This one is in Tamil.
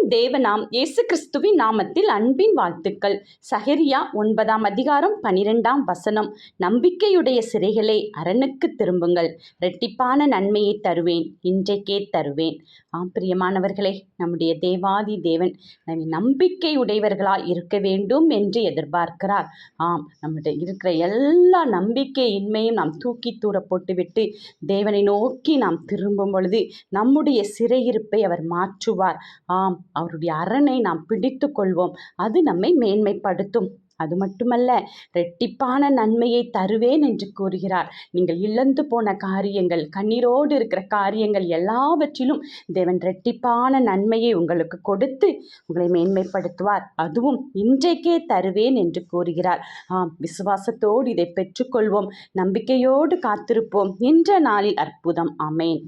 தேவனாம் இயேசு கிறிஸ்துவின் நாமத்தில் அன்பின் வாழ்த்துக்கள். சகரியா 9ஆம் அதிகாரம் 12ஆம் வசனம். நம்பிக்கையுடைய சிறைகளே, அரணுக்கு திரும்புங்கள், இரட்டிப்பான நன்மையை தருவேன், இன்றைக்கே தருவேன். பிரியமானவர்களே, நம்முடைய தேவாதி தேவன் நம்பிக்கை உடையவர்களாய் இருக்க வேண்டும் என்று எதிர்பார்க்கிறார். நம்முடைய இருக்கிற எல்லா நம்பிக்கையின்மையும் நாம் தூக்கி தூர போட்டுவிட்டு தேவனை நோக்கி நாம் திரும்பும் பொழுது நம்முடைய சிறையிருப்பை அவர் மாற்றுவார். அவருடைய அரணை நாம் பிடித்து கொள்வோம். அது நம்மை மேன்மைப்படுத்தும். அது மட்டுமல்ல, இரட்டிப்பான நன்மையை தருவேன் என்று கூறுகிறார். நீங்கள் இழந்து போன காரியங்கள், கண்ணீரோடு இருக்கிற காரியங்கள் எல்லாவற்றிலும் தேவன் இரட்டிப்பான நன்மையை உங்களுக்கு கொடுத்து உங்களை மேன்மைப்படுத்துவார். அதுவும் இன்றைக்கே தருவேன் என்று கூறுகிறார். விசுவாசத்தோடு இதை பெற்றுக்கொள்வோம். நம்பிக்கையோடு காத்திருப்போம். இன்ற நாளில் அற்புதம். ஆமென்.